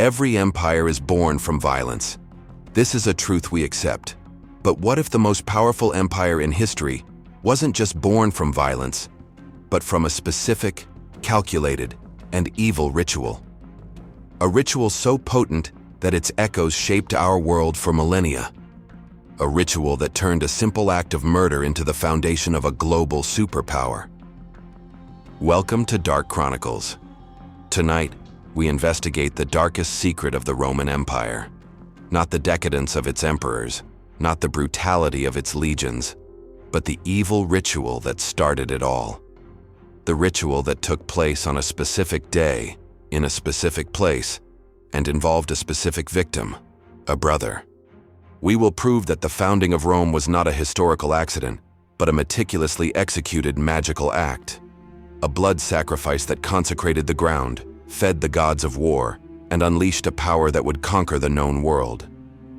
Every empire is born from violence. This is a truth we accept. But what if the most powerful empire in history wasn't just born from violence, but from a specific, calculated, and evil ritual? A ritual so potent that its echoes shaped our world for millennia. A ritual that turned a simple act of murder into the foundation of a global superpower. Welcome to Dark Chronicles. Tonight, we investigate the darkest secret of the Roman Empire. Not the decadence of its emperors, not the brutality of its legions, but the evil ritual that started it all. The ritual that took place on a specific day, in a specific place, and involved a specific victim, a brother. We will prove that the founding of Rome was not a historical accident, but a meticulously executed magical act. A blood sacrifice that consecrated the ground, fed the gods of war, and unleashed a power that would conquer the known world.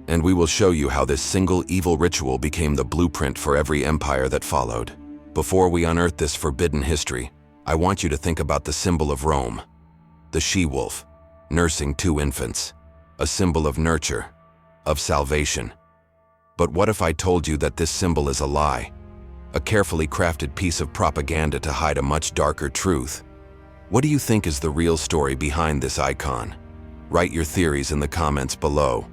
And we will show you how this single evil ritual became the blueprint for every empire that followed. Before we unearth this forbidden history, I want you to think about the symbol of Rome. The she-wolf, nursing 2 infants, a symbol of nurture, of salvation. But what if I told you that this symbol is a lie? A carefully crafted piece of propaganda to hide a much darker truth. What do you think is the real story behind this icon? Write your theories in the comments below.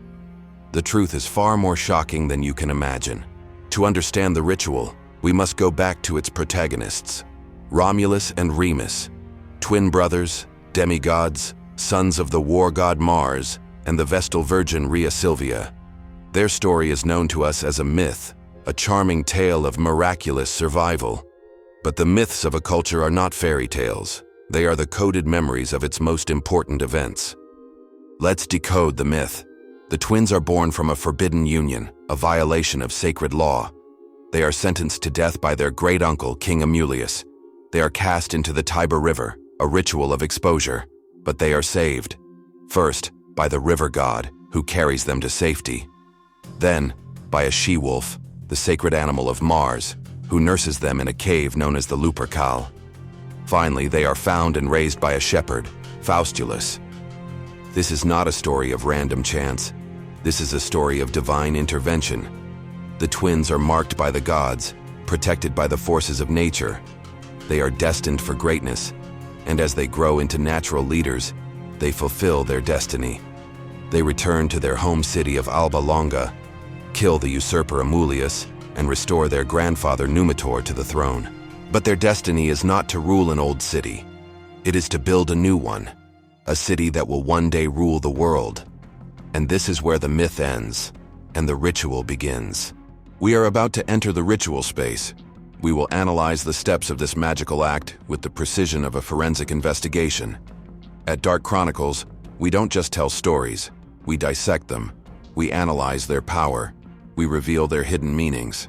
The truth is far more shocking than you can imagine. To understand the ritual, we must go back to its protagonists. Romulus and Remus, twin brothers, demigods, sons of the war god Mars and the Vestal Virgin Rhea Silvia. Their story is known to us as a myth, a charming tale of miraculous survival. But the myths of a culture are not fairy tales. They are the coded memories of its most important events. Let's decode the myth. The twins are born from a forbidden union, a violation of sacred law. They are sentenced to death by their great-uncle, King Amulius. They are cast into the Tiber River, a ritual of exposure, but they are saved. First, by the river god, who carries them to safety. Then, by a she-wolf, the sacred animal of Mars, who nurses them in a cave known as the Lupercal. Finally, they are found and raised by a shepherd, Faustulus. This is not a story of random chance. This is a story of divine intervention. The twins are marked by the gods, protected by the forces of nature. They are destined for greatness, and as they grow into natural leaders, they fulfill their destiny. They return to their home city of Alba Longa, kill the usurper Amulius, and restore their grandfather Numitor to the throne. But their destiny is not to rule an old city. It is to build a new one, a city that will one day rule the world. And this is where the myth ends, and the ritual begins. We are about to enter the ritual space. We will analyze the steps of this magical act with the precision of a forensic investigation. At Dark Chronicles, we don't just tell stories, we dissect them. We analyze their power. We reveal their hidden meanings.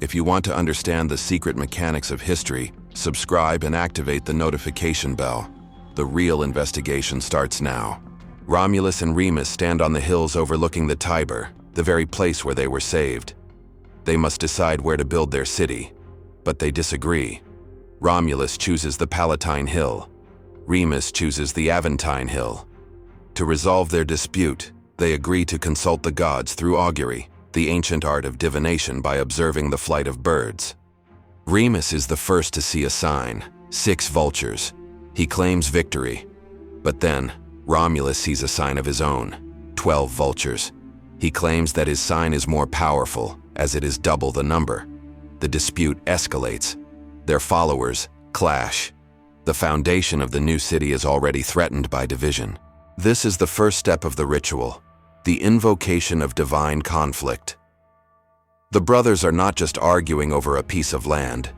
If you want to understand the secret mechanics of history, subscribe and activate the notification bell. The real investigation starts now. Romulus and Remus stand on the hills overlooking the Tiber, the very place where they were saved. They must decide where to build their city, but they disagree. Romulus chooses the Palatine Hill. Remus chooses the Aventine Hill. To resolve their dispute, they agree to consult the gods through augury, the ancient art of divination by observing the flight of birds. Remus is the first to see a sign, 6 vultures. He claims victory. But then, Romulus sees a sign of his own, 12 vultures. He claims that his sign is more powerful, as it is double the number. The dispute escalates. Their followers clash. The foundation of the new city is already threatened by division. This is the first step of the ritual, the invocation of divine conflict. The brothers are not just arguing over a piece of land.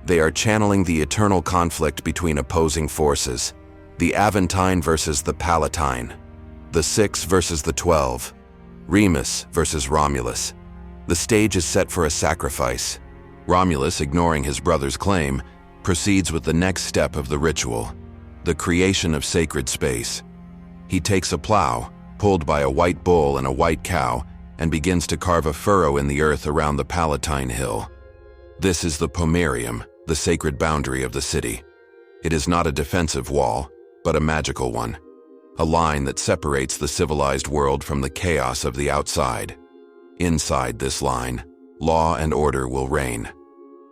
They are channeling the eternal conflict between opposing forces, the Aventine versus the Palatine, the 6 versus the 12, Remus versus Romulus. The stage is set for a sacrifice. Romulus, ignoring his brother's claim, proceeds with the next step of the ritual, the creation of sacred space. He takes a plow, pulled by a white bull and a white cow, and begins to carve a furrow in the earth around the Palatine Hill. This is the pomerium, the sacred boundary of the city. It is not a defensive wall, but a magical one. a line that separates the civilized world from the chaos of the outside. Inside this line, law and order will reign.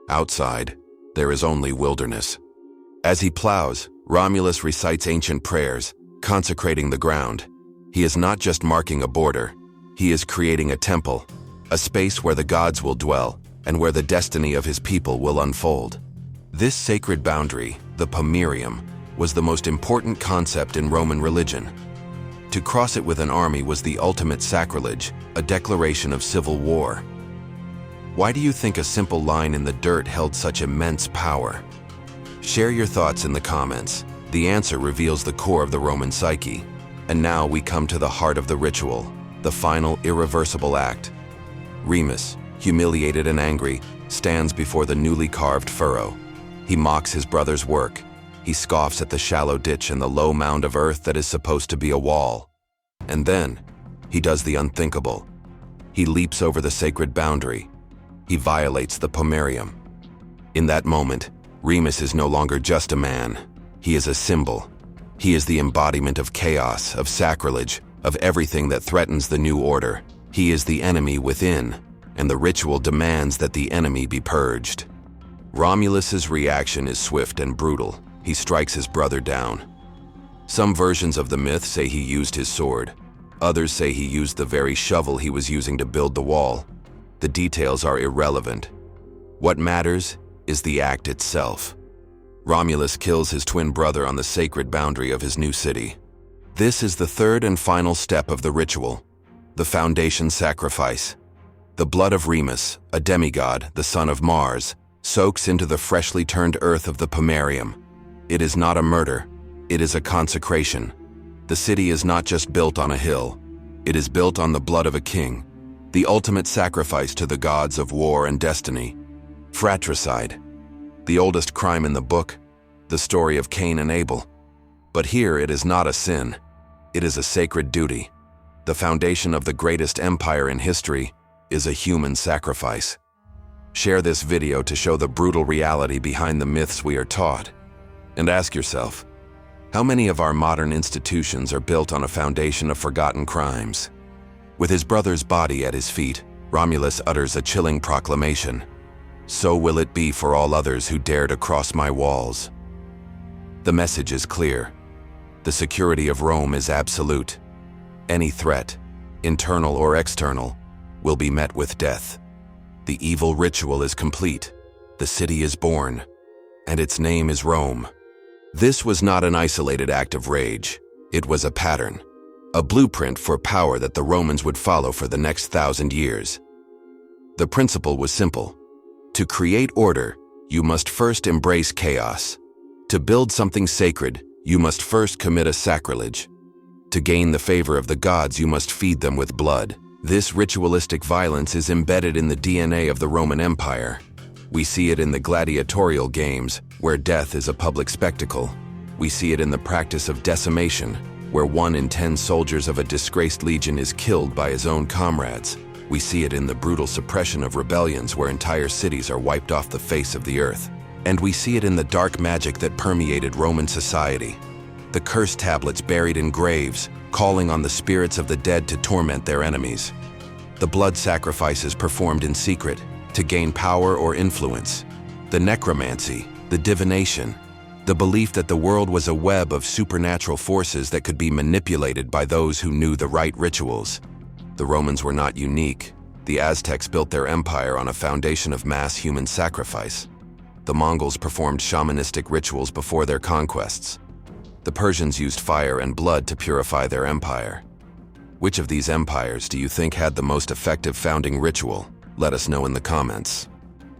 Outside, there is only wilderness. As he plows, Romulus recites ancient prayers, consecrating the ground. He is not just marking a border, he is creating a temple, a space where the gods will dwell and where the destiny of his people will unfold. This sacred boundary, the pomerium, was the most important concept in Roman religion. To cross it with an army was the ultimate sacrilege, a declaration of civil war. Why do you think a simple line in the dirt held such immense power? Share your thoughts in the comments. The answer reveals the core of the Roman psyche. And now we come to the heart of the ritual, the final irreversible act. Remus, humiliated and angry, stands before the newly carved furrow. He mocks his brother's work. He scoffs at the shallow ditch and the low mound of earth that is supposed to be a wall. And then, he does the unthinkable. He leaps over the sacred boundary. He violates the pomerium. In that moment, Remus is no longer just a man. He is a symbol. He is the embodiment of chaos, of sacrilege, of everything that threatens the new order. He is the enemy within, and the ritual demands that the enemy be purged. Romulus's reaction is swift and brutal. He strikes his brother down. Some versions of the myth say he used his sword. Others say he used the very shovel he was using to build the wall. The details are irrelevant. What matters is the act itself. Romulus kills his twin brother on the sacred boundary of his new city. This is the third and final step of the ritual, the foundation sacrifice. The blood of Remus, a demigod, the son of Mars, soaks into the freshly turned earth of the pomerium. It is not a murder, it is a consecration. The city is not just built on a hill, it is built on the blood of a king, the ultimate sacrifice to the gods of war and destiny. Fratricide, the oldest crime in the book, the story of Cain and Abel. But here it is not a sin, it is a sacred duty. The foundation of the greatest empire in history is a human sacrifice. Share this video to show the brutal reality behind the myths we are taught. And ask yourself, how many of our modern institutions are built on a foundation of forgotten crimes? With his brother's body at his feet, Romulus utters a chilling proclamation. So will it be for all others who dare to cross my walls. The message is clear. The security of Rome is absolute. Any threat, internal or external, will be met with death. The evil ritual is complete. The city is born, and its name is Rome. This was not an isolated act of rage. It was a pattern, a blueprint for power that the Romans would follow for the next 1,000 years. The principle was simple. To create order, you must first embrace chaos. To build something sacred, you must first commit a sacrilege. To gain the favor of the gods, you must feed them with blood. This ritualistic violence is embedded in the DNA of the Roman Empire. We see it in the gladiatorial games, where death is a public spectacle. We see it in the practice of decimation, where 1 in 10 soldiers of a disgraced legion is killed by his own comrades. We see it in the brutal suppression of rebellions where entire cities are wiped off the face of the earth. And we see it in the dark magic that permeated Roman society. The curse tablets buried in graves, calling on the spirits of the dead to torment their enemies. The blood sacrifices performed in secret, to gain power or influence. The necromancy, the divination, the belief that the world was a web of supernatural forces that could be manipulated by those who knew the right rituals. The Romans were not unique. The Aztecs built their empire on a foundation of mass human sacrifice. The Mongols performed shamanistic rituals before their conquests. The Persians used fire and blood to purify their empire. Which of these empires do you think had the most effective founding ritual? Let us know in the comments.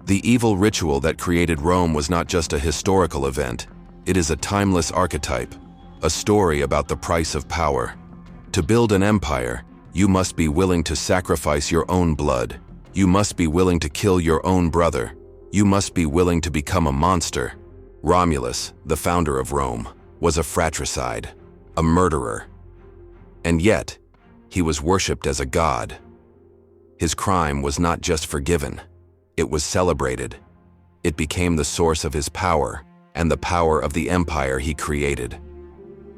The evil ritual that created Rome was not just a historical event. It is a timeless archetype, a story about the price of power. To build an empire, you must be willing to sacrifice your own blood. You must be willing to kill your own brother. You must be willing to become a monster. Romulus, the founder of Rome, was a fratricide, a murderer. And yet, he was worshipped as a god. His crime was not just forgiven, it was celebrated. It became the source of his power and the power of the empire he created.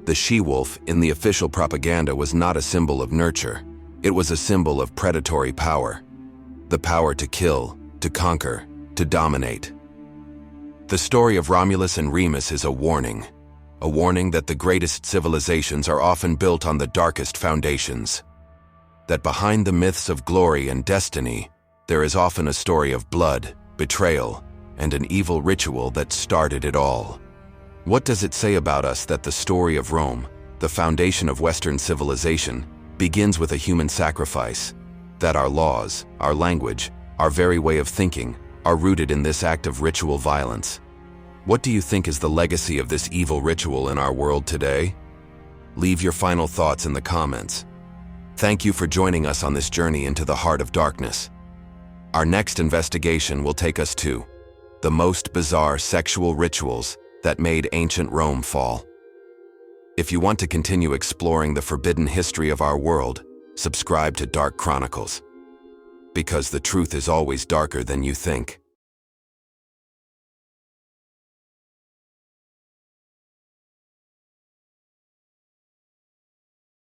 The she-wolf in the official propaganda was not a symbol of nurture. It was a symbol of predatory power. The power to kill, to conquer, to dominate. The story of Romulus and Remus is a warning that the greatest civilizations are often built on the darkest foundations. That behind the myths of glory and destiny, there is often a story of blood, betrayal, and an evil ritual that started it all. What does it say about us that the story of Rome, the foundation of Western civilization, begins with a human sacrifice? That our laws, our language, our very way of thinking, are rooted in this act of ritual violence. What do you think is the legacy of this evil ritual in our world today? Leave your final thoughts in the comments. Thank you for joining us on this journey into the heart of darkness. Our next investigation will take us to the most bizarre sexual rituals that made ancient Rome fall. If you want to continue exploring the forbidden history of our world, subscribe to Dark Chronicles. Because the truth is always darker than you think.